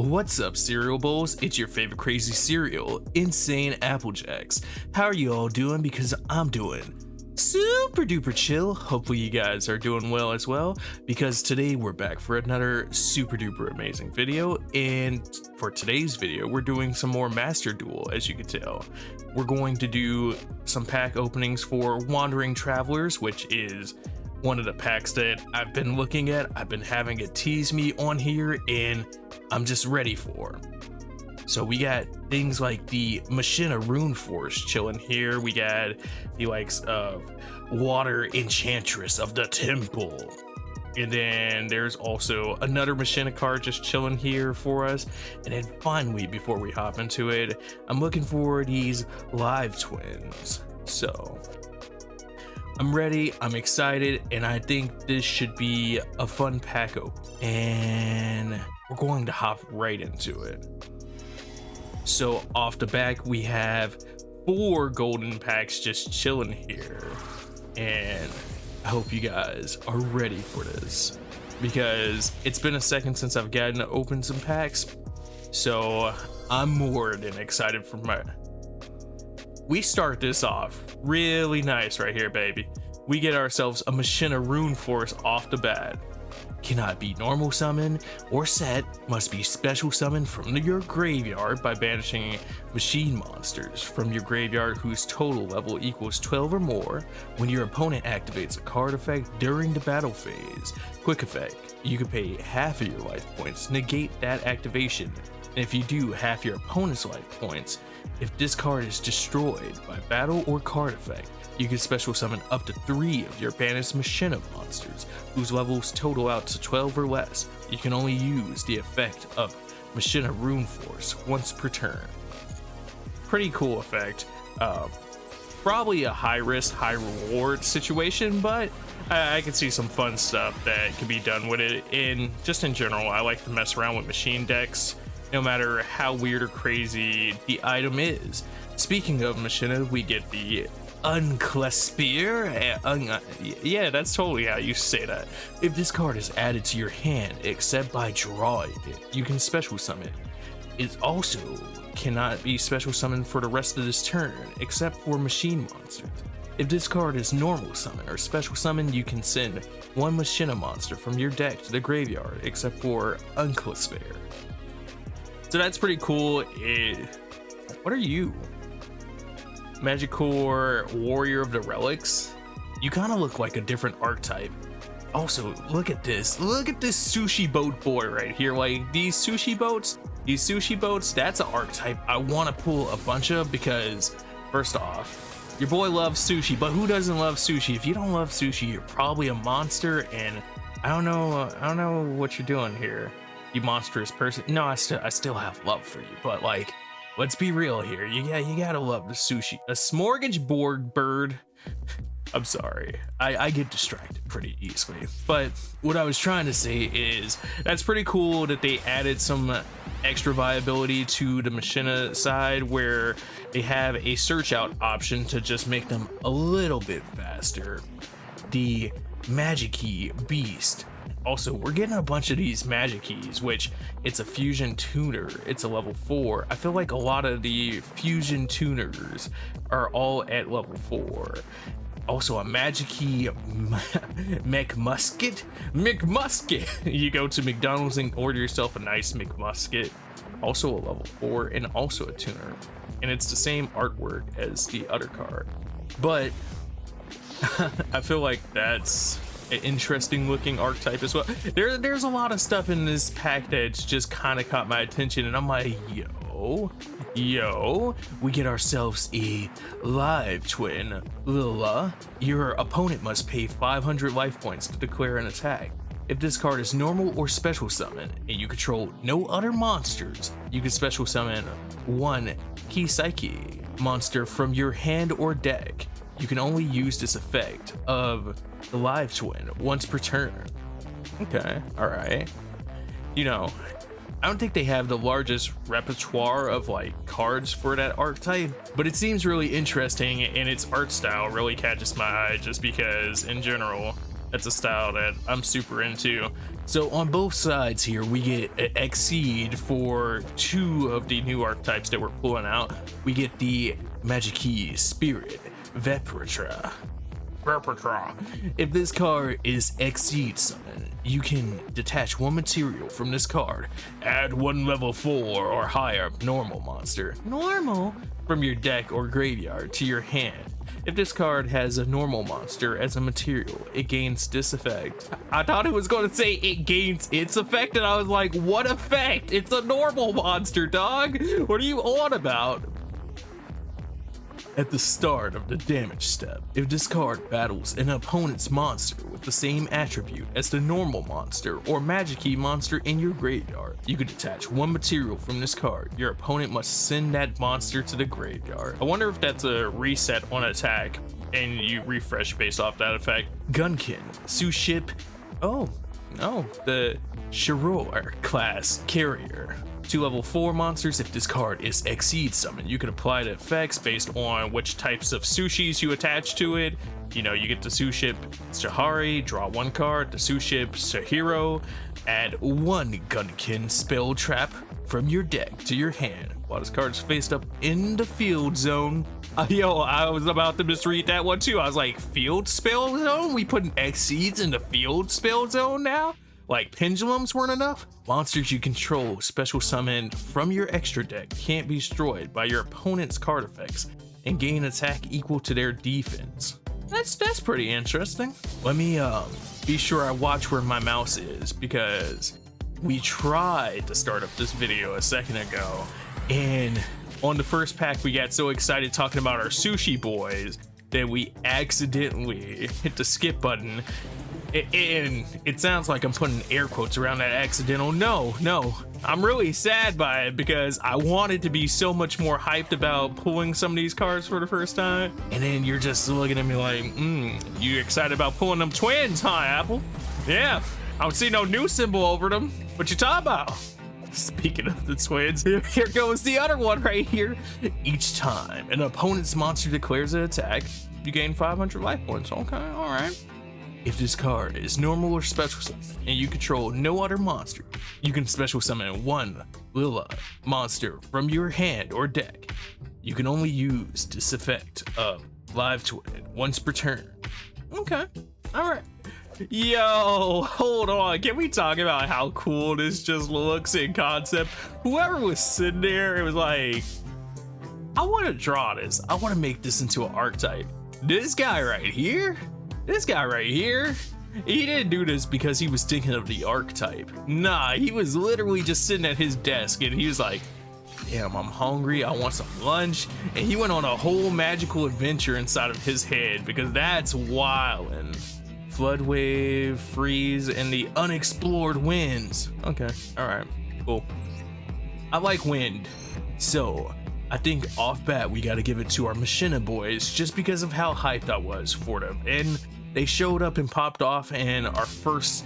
What's up, cereal bowls? It's your favorite crazy cereal, Insaneapplejackz. How are you all doing? Because I'm doing super duper chill. Hopefully you guys are doing well as well, because today we're back for another super duper amazing video. And for today's video, we're doing some more Master Duel. As you can tell, we're going to do some pack openings for Wandering Travelers, which is one of the packs that I've been looking at. I've been having it tease me on here, and I'm just ready for. So we got things like the Machina Rune Force chilling here. We got the likes of Water Enchantress of the Temple. And then there's also another Machina card just chilling here for us. And then finally, before we hop into it, I'm looking for these Live Twins. So I'm ready, I'm excited, and I think this should be a fun pack open. And we're going to hop right into it. So off the back, we have 4 golden packs just chilling here. And I hope you guys are ready for this, because it's been a second since I've gotten to open some packs. So I'm more than excited for my... We start this off really nice right here, baby. We get ourselves a Machina Rune Force off the bat. Cannot be normal summon or set, must be special summon from your graveyard by banishing machine monsters from your graveyard whose total level equals 12 or more when your opponent activates a card effect during the battle phase. Quick effect, you can pay half of your life points to negate that activation, and if you do, half your opponent's life points. If this card is destroyed by battle or card effect, you can special summon up to 3 of your banished Machina monsters whose levels total out to 12 or less. You can only use the effect of Machina Rune Force once per turn. Pretty cool effect. Probably a high risk, high reward situation, but I can see some fun stuff that can be done with it. And just in general, I like to mess around with machine decks, no matter how weird or crazy the item is. Speaking of Machina, we get the Unclaspir. Yeah, that's totally how you say that. If this card is added to your hand, except by drawing it, you can special summon it. It also cannot be special summoned for the rest of this turn, except for machine monsters. If this card is normal summon or special summon, you can send 1 Machina monster from your deck to the graveyard, except for Unclaspir. So that's pretty cool. What are you? Magicore Warrior of the Relics? You kind of look like a different archetype. Also, look at this sushi boat boy right here. Like these sushi boats, that's an archetype I want to pull a bunch of, because first off, your boy loves sushi, but who doesn't love sushi? If you don't love sushi, you're probably a monster, and I don't know what you're doing here, you monstrous person. No, I still have love for you, but like, let's be real here. You gotta love the sushi. A smorgasbord bird. I'm sorry, I get distracted pretty easily. But what I was trying to say is, that's pretty cool that they added some extra viability to the Machina side, where they have a search out option to just make them a little bit faster. The Magic Key Beast. Also, we're getting a bunch of these magic keys, which it's a fusion tuner. It's a level 4. I feel like a lot of the fusion tuners are all at level 4. Also, a magic key McMusket. You go to McDonald's and order yourself a nice McMusket. Also a level 4 and also a tuner. And it's the same artwork as the other card. But I feel like that's an interesting looking archetype as well. There's a lot of stuff in this pack that's just kind of caught my attention, and I'm like, yo, we get ourselves a Live Twin. Lila, your opponent must pay 500 life points to declare an attack. If this card is normal or special summon and you control no other monsters, you can special summon 1 Kiseki monster from your hand or deck. You can only use this effect of the Live Twin once per turn. Okay, alright. You know, I don't think they have the largest repertoire of like cards for that archetype, but it seems really interesting, and its art style really catches my eye, just because in general That's a style that I'm super into. So on both sides here, we get an Exceed for 2 of the new archetypes that we're pulling out. We get the Patrikios Spirit Vepratra. If this card is Exceed summon, you can detach 1 material from this card, add 1 level 4 or higher normal monster, from your deck or graveyard to your hand. If this card has a normal monster as a material, it gains this effect. I thought it was going to say it gains its effect, and I was like, what effect? It's a normal monster, dog. What are you on about? At the start of the damage step, if this card battles an opponent's monster with the same attribute as the normal monster or magic key monster in your graveyard, you can detach 1 material from this card. Your opponent must send that monster to the graveyard. I wonder if that's a reset on attack and you refresh based off that effect. Gunkin, Suship, oh no, the Shiror class carrier. 2 level 4 monsters. If this card is Exceed summon, you can apply the effects based on which types of sushis you attach to it. You know, you get the Suship Shahari, draw 1 card, the Suship Shahiro, add 1 Gunkin spell trap from your deck to your hand while this card's faced up in the field zone. Yo, I was about to misread that one too. I was like, field spell zone? We putting Exceeds in the field spell zone now? Like pendulums weren't enough? Monsters you control special summon from your extra deck can't be destroyed by your opponent's card effects and gain attack equal to their defense. That's pretty interesting. Let me be sure I watch where my mouse is, because we tried to start up this video a second ago, and on the first pack we got so excited talking about our sushi boys that we accidentally hit the skip button. And it sounds like I'm putting air quotes around that accidental. No, I'm really sad by it, because I wanted to be so much more hyped about pulling some of these cards for the first time. And then you're just looking at me like, you excited about pulling them twins, huh, Apple? Yeah, I don't see no new symbol over them. What you talking about? Speaking of the twins, here goes the other one right here. Each time an opponent's monster declares an attack, you gain 500 life points. Okay, all right. If this card is normal or special summon and you control no other monster, you can special summon 1 Lila monster from your hand or deck. You can only use this effect of Live Twin once per turn. Okay, all right. Yo, hold on. Can we talk about how cool this just looks in concept? Whoever was sitting there, it was like, I want to draw this. I want to make this into an archetype. This guy right here, he didn't do this because he was thinking of the archetype. Nah, he was literally just sitting at his desk and he was like, damn, I'm hungry, I want some lunch. And he went on a whole magical adventure inside of his head, because that's wildin'. Flood wave, freeze, and the unexplored winds. Okay, all right, cool. I like wind. So I think off bat we gotta give it to our Machina boys, just because of how hyped I was for them. And they showed up and popped off in our first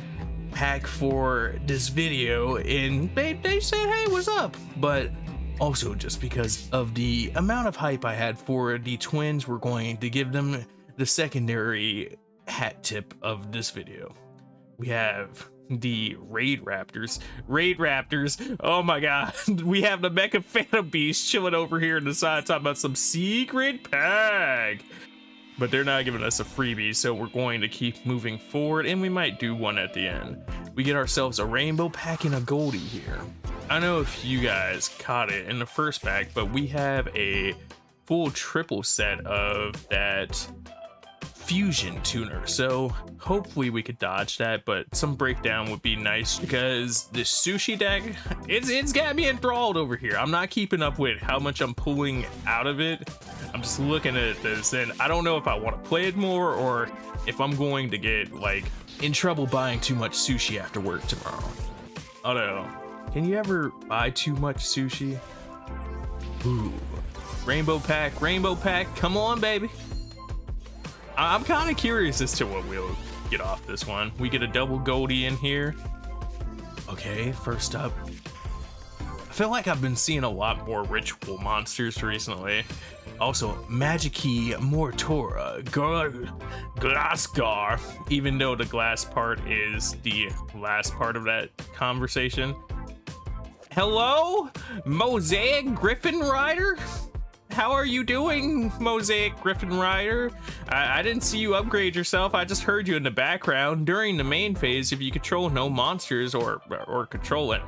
pack for this video, and they said, hey, what's up? But also just because of the amount of hype I had for the twins, we're going to give them the secondary hat tip of this video. We have the Raid Raptors. Oh my god. We have the Mecha Phantom Beast chilling over here in the side talking about some secret pack. But they're not giving us a freebie, so we're going to keep moving forward, and we might do one at the end. We get ourselves a rainbow pack and a goldie here. I don't know if you guys caught it in the first pack, but we have a full triple set of that fusion tuner, so hopefully we could dodge that, but some breakdown would be nice, because the sushi deck, it's got me enthralled over here. I'm not keeping up with how much I'm pulling out of it. I'm just looking at this, and I don't know if I want to play it more or if I'm going to get like in trouble buying too much sushi after work tomorrow. I don't know. Can you ever buy too much sushi? Ooh, rainbow pack, come on, baby. I'm kind of curious as to what we'll get off this one. We get a double goldie in here. Okay, first up. I feel like I've been seeing a lot more ritual monsters recently. Also, Magiki Mortora Glassgar, even though the glass part is the last part of that conversation. Hello, Mosaic Griffin Rider? How are you doing, Mosaic Griffin Rider? I didn't see you upgrade yourself. I just heard you in the background. During the main phase, if you control no monsters or control an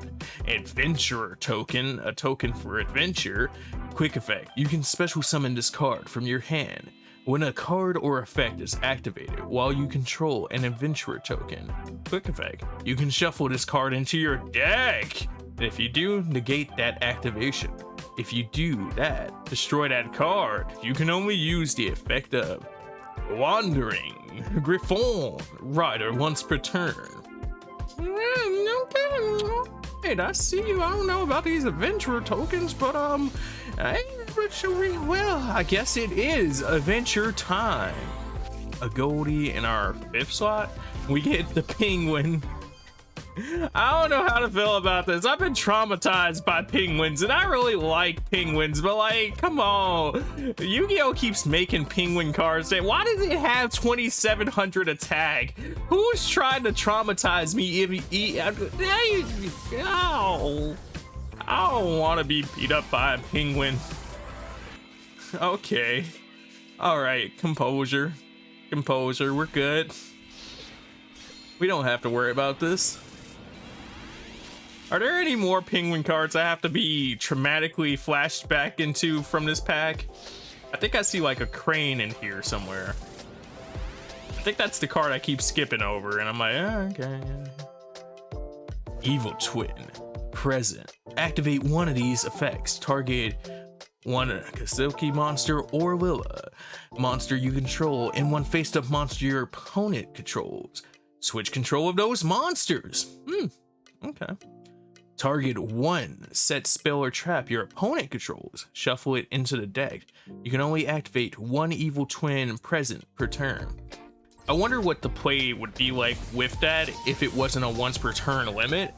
adventurer token, a token for adventure, quick effect, you can special summon this card from your hand. When a card or effect is activated while you control an adventurer token, quick effect, you can shuffle this card into your deck. And if you do, negate that activation. If you do that, destroy that card. You can only use the effect of Wandering Griffon Rider once per turn. Okay, I see you. I don't know about these adventurer tokens, but I ain't really sure. Well, I guess it is adventure time. A Goldie in our 5th slot. We get the penguin. I don't know how to feel about this. I've been traumatized by penguins, and I really like penguins, but like, come on. Yu-Gi-Oh keeps making penguin cards. Why does it have 2700 attack? Who's trying to traumatize me? Ow. I don't want to be beat up by a penguin. Okay. All right, composure. Composure, we're good. We don't have to worry about this. Are there any more penguin cards I have to be traumatically flashed back into from this pack? I think I see like a crane in here somewhere. I think that's the card I keep skipping over, and I'm like, oh, okay. Evil Twin. Present. Activate one of these effects. Target one Kasilki monster or Lilla monster you control and one face-up monster your opponent controls. Switch control of those monsters. Okay. Target one set spell or trap your opponent controls. Shuffle it into the deck. You can only activate one evil twin present per turn. I wonder what the play would be like with that if it wasn't a once per turn limit.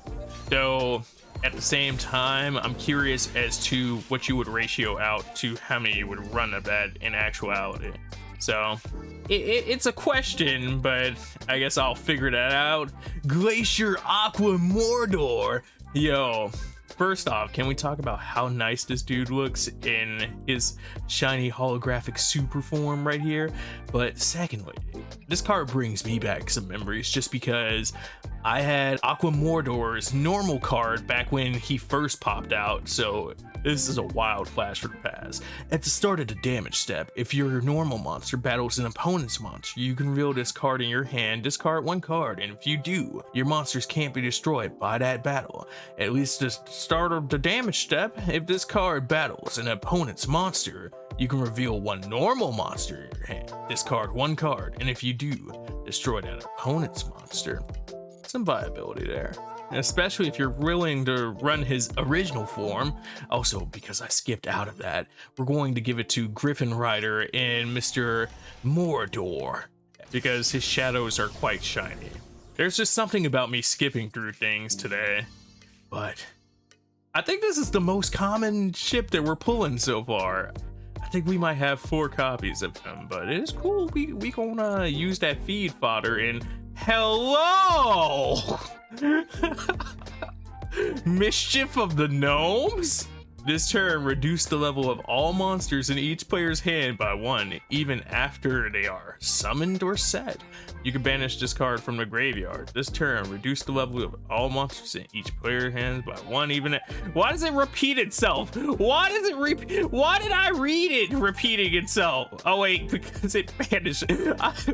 Though at the same time, I'm curious as to what you would ratio out to how many you would run of that in actuality. So it's a question, but I guess I'll figure that out. Glacier Aqua Mordor. Yo, first off, can we talk about how nice this dude looks in his shiny holographic super form right here? But secondly, this card brings me back some memories just because I had Aqua Mordor's normal card back when he first popped out, so this is a wild flash from the past. At the start of the damage step, if your normal monster battles an opponent's monster, you can reveal this card in your hand, discard one card, and if you do, your monsters can't be destroyed by that battle. At least at the start of the damage step, if this card battles an opponent's monster, you can reveal one normal monster in your hand, discard one card, and if you do, destroy that opponent's monster. Some viability there, especially if you're willing to run his original form. Also, because I skipped out of that, we're going to give it to Griffin Rider and Mr. Mordor because his shadows are quite shiny. There's just something about me skipping through things today, but I think this is the most common ship that we're pulling so far. I think we might have 4 copies of him, but it's cool. We gonna use that feed fodder and hello! Mischief of the Gnomes? This turn, reduce the level of all monsters in each player's hand by 1, even after they are summoned or set. You can banish this card from the graveyard. This turn, reduce the level of all monsters in each player's hands by 1, even. Why does it repeat itself? Why does it Why did I read it repeating itself? Oh wait, because it banished.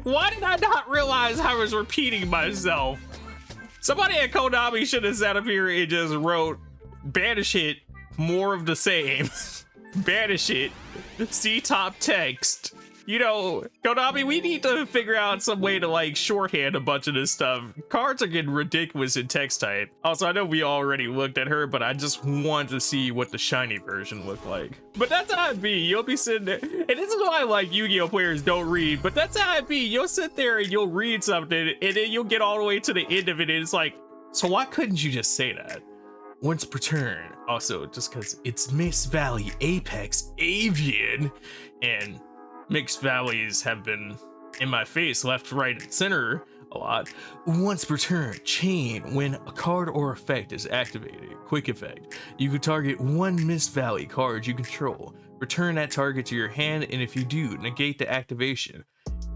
Why did I not realize I was repeating myself? Somebody at Konami should have sat up here and just wrote, banish it. More of the same. Banish it. See top text. You know, Konami, we need to figure out some way to like shorthand a bunch of this stuff. Cards are getting ridiculous in text type. Also, I know we already looked at her, but I just want to see what the shiny version looked like. But that's how it be. You'll be sitting there, and this is why like Yu-Gi-Oh players don't read, but that's how it be. You'll sit there and you'll read something, and then you'll get all the way to the end of it, and it's like, so why couldn't you just say that? once per turn. Also, just because it's Mixed Valley Apex Avian, and Mixed Valleys have been in my face, left, right, and center a lot. Once per turn, chain when a card or effect is activated. Quick effect. You can target one Mist Valley card you control. Return that target to your hand, and if you do, negate the activation.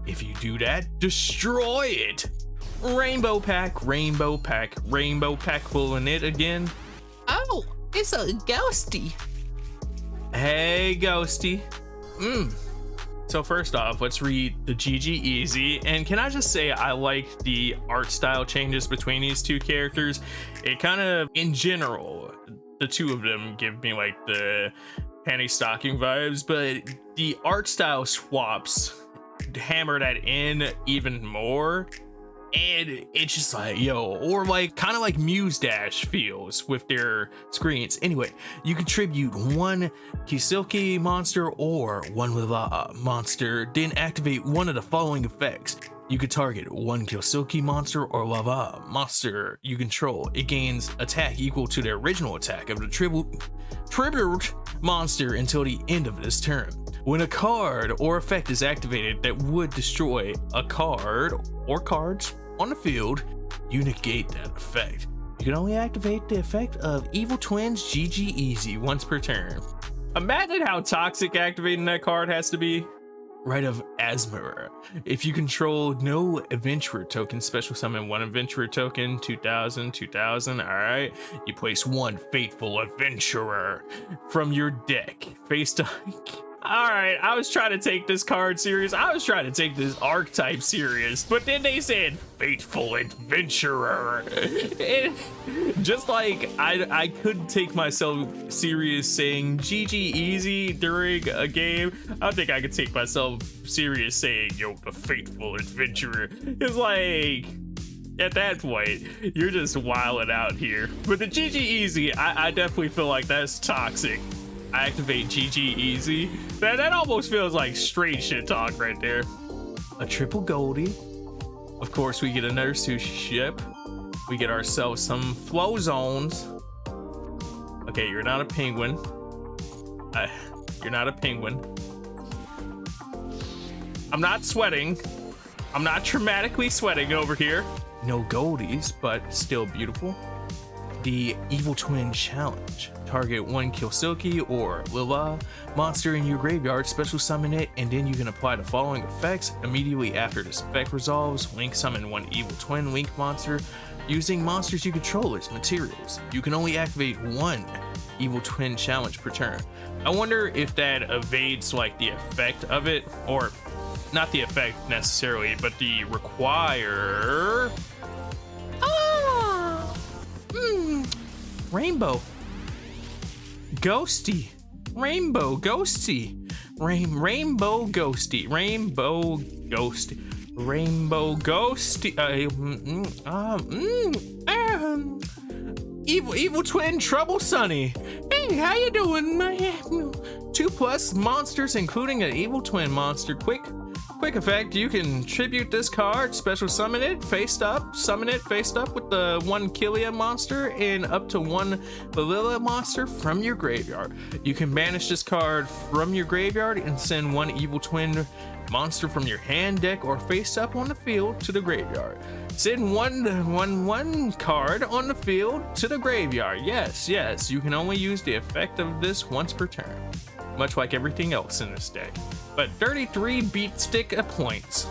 If you do that, destroy it. Rainbow pack, rainbow pack, rainbow pack, pulling it again. Oh, it's a ghosty. Hey, ghosty. So first off, let's read the GG Easy, and can I just say I like the art style changes between these two characters. It kind of, in general, the two of them give me like the panty stocking vibes, but the art style swaps hammer that in even more, and it's just like, yo, or like kind of like Muse Dash feels with their screens. Anyway, you contribute one Kisilki monster or one Lila monster, then activate one of the following effects. You could target one Kisilki monster or lava monster you control. It gains attack equal to the original attack of the tribute monster until the end of this turn. When a card or effect is activated that would destroy a card or cards on the field, you negate that effect. You can only activate the effect of Evil Twins GG Easy once per turn. Imagine how toxic activating that card has to be. Rite of Asmara. If you control no adventurer token, special summon one adventurer token, 2000, 2000, alright. You place one faithful adventurer from your deck. Face to... Alright, I was trying to take this card serious. I was trying to take this archetype serious, but then they said faithful adventurer. Just like I couldn't take myself serious saying GG Easy during a game, I don't think I could take myself serious saying, yo, the faithful adventurer. It's like, at that point, you're just wilding out here. But the GG Easy, I definitely feel like that's toxic. Activate GG Easy. That almost feels like straight shit talk right there. A triple Goldie. Of course, we get another sushi ship. We get ourselves some flow zones. Okay, you're not a penguin. You're not a penguin. I'm not sweating. I'm not traumatically sweating over here. No Goldies, but still beautiful. The Evil Twin Challenge. Target one Kisilki or Lila monster in your graveyard, special summon it, and then you can apply the following effects. Immediately after this effect resolves, link summon one Evil Twin Link monster using monsters you control as materials. You can only activate one Evil Twin Challenge per turn. I wonder if that evades like the effect of it, or not the effect necessarily, but the require. Rainbow Ghosty. Rainbow Ghosty. Rainbow Ghosty. Rainbow Ghosty. Rainbow Ghosty. Evil Twin Trouble Sunny. Hey, how you doing? 2+ monsters, including an Evil Twin monster. Quick effect, you can tribute this card, special summon it, faced up, summon it, faced up with the one Kilia monster and up to one Balilla monster from your graveyard. You can banish this card from your graveyard and send one Evil Twin monster from your hand, deck, or face up on the field to the graveyard. Send one card on the field to the graveyard. Yes, you can only use the effect of this once per turn, much like everything else in this deck. But 33 beat stick points.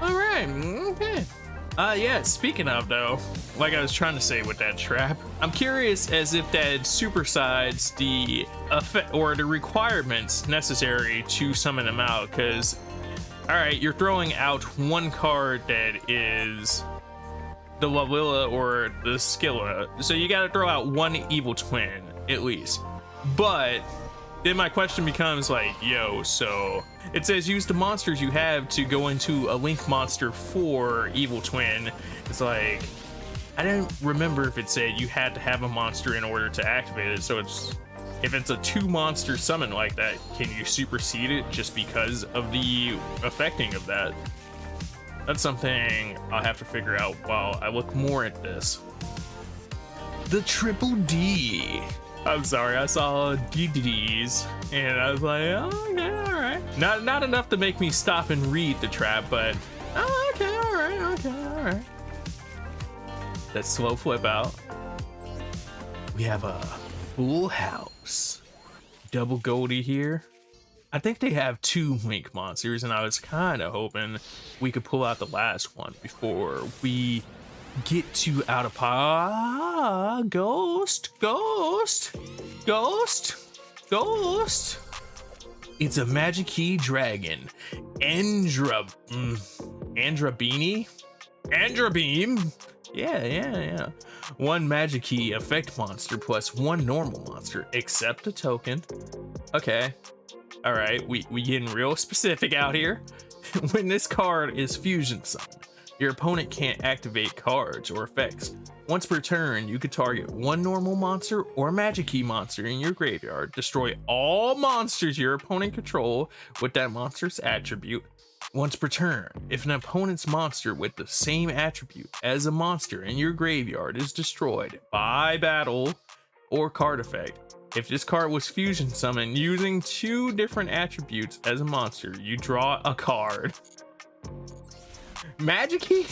All right, okay. Yeah, speaking of though, like I was trying to say with that trap, I'm curious as if that supersides the effect or the requirements necessary to summon them out, because all right, you're throwing out one card that is the Lavilla or the Skilla, so you got to throw out one Evil Twin at least. But then my question becomes like, yo, so it says use the monsters you have to go into a link monster for Evil Twin. It's like, I didn't remember if it said you had to have a monster in order to activate it. So it's, if it's a 2 monster summon like that, can you supersede it just because of the affecting of that? That's something I'll have to figure out while I look more at this. the triple D. I'm sorry, I saw DDDs and I was like, oh, okay, all right. Not enough to make me stop and read the trap, but oh, okay, all right. That slow flip out. We have a full house. Double Goldie here. I think they have 2 Link monsters, and I was kind of hoping we could pull out the last one before we get to out of ghost. It's a Magic Key Dragon. Andrabeam. Yeah. 1 Magic Key effect monster plus 1 normal monster. Accept a token. Okay. All right, we getting real specific out here. When this card is fusion summoned, your opponent can't activate cards or effects. Once per turn, you could target 1 normal monster or Magic Key monster in your graveyard, destroy all monsters your opponent control with that monster's attribute. Once per turn, if an opponent's monster with the same attribute as a monster in your graveyard is destroyed by battle or card effect, if this card was fusion summoned using 2 different attributes as a monster, you draw a card. Magic Key?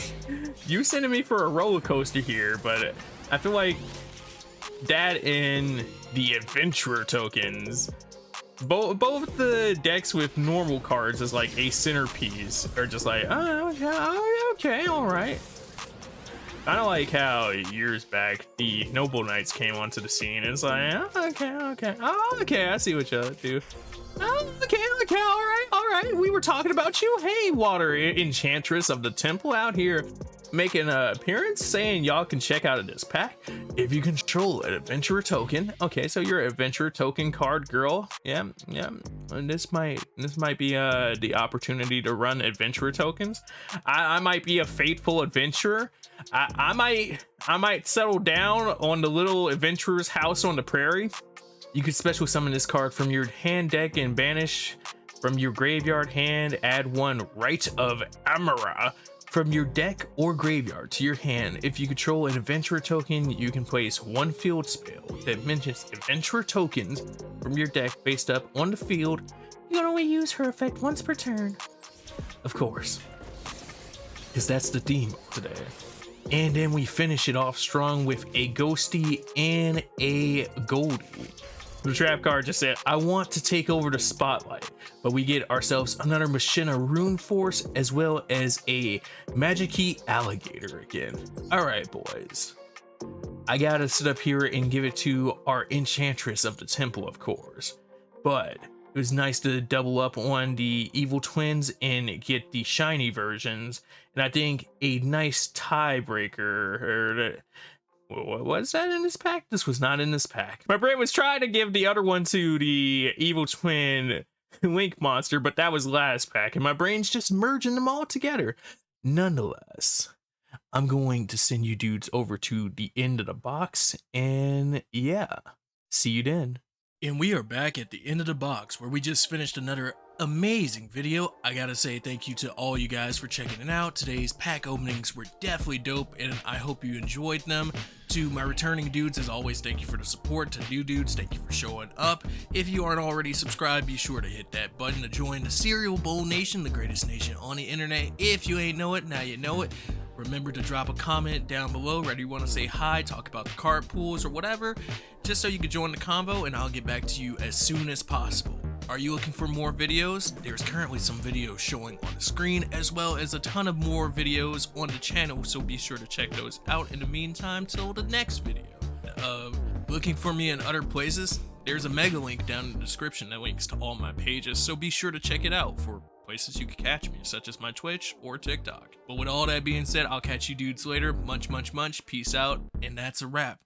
You sending me for a roller coaster here, but I feel like that and the adventurer tokens, both the decks with normal cards as like a centerpiece are just like, oh, okay, all right. I don't like how years back the Noble Knights came onto the scene. It's like, okay, I see what y'all do. Okay, all right. We were talking about you. Hey, Water Enchantress of the Temple out here making an appearance, saying y'all can check out this pack if you control an adventurer token. Okay, so you're an adventurer token card girl. Yeah. And this might be the opportunity to run adventurer tokens. I might be a faithful adventurer. I might settle down on the little adventurer's house on the prairie. You could special summon this card from your hand deck and banish from your graveyard hand. Add 1 Rite of Amara from your deck or graveyard to your hand. If you control an adventurer token, you can place 1 field spell that mentions adventurer tokens from your deck based up on the field. You can only use her effect once per turn. Of course, because that's the theme of today. And then we finish it off strong with a Ghosty and a Goldie. The trap card just said, I want to take over the spotlight, but we get ourselves another Machina Rune Force as well as a Magic Key Alligator again. All right, boys. I gotta sit up here and give it to our Enchantress of the Temple, of course, but it was nice to double up on the Evil Twins and get the shiny versions. And I think a nice tiebreaker, what was that in this pack? This was not in this pack. My brain was trying to give the other one to the Evil Twin Link monster, but that was last pack, and my brain's just merging them all together. Nonetheless, I'm going to send you dudes over to the end of the box, and yeah, see you then. And we are back at the end of the box where we just finished another amazing video. I gotta say thank you to all you guys for checking it out. Today's pack openings were definitely dope and I hope you enjoyed them. To my returning dudes, as always, thank you for the support. To new dudes, thank you for showing up. If you aren't already subscribed, be sure to hit that button to join the Cereal Bowl Nation, the greatest nation on the internet. If you ain't know it, now you know it. Remember to drop a comment down below, whether you want to say hi, talk about the card pools, or whatever, just so you can join the convo, and I'll get back to you as soon as possible. Are you looking for more videos? There's currently some videos showing on the screen, as well as a ton of more videos on the channel, so be sure to check those out in the meantime till the next video. Looking for me in other places? There's a mega link down in the description that links to all my pages, so be sure to check it out for places you can catch me, such as my Twitch or TikTok. But with all that being said, I'll catch you dudes later. Munch, munch, munch. Peace out. And that's a wrap.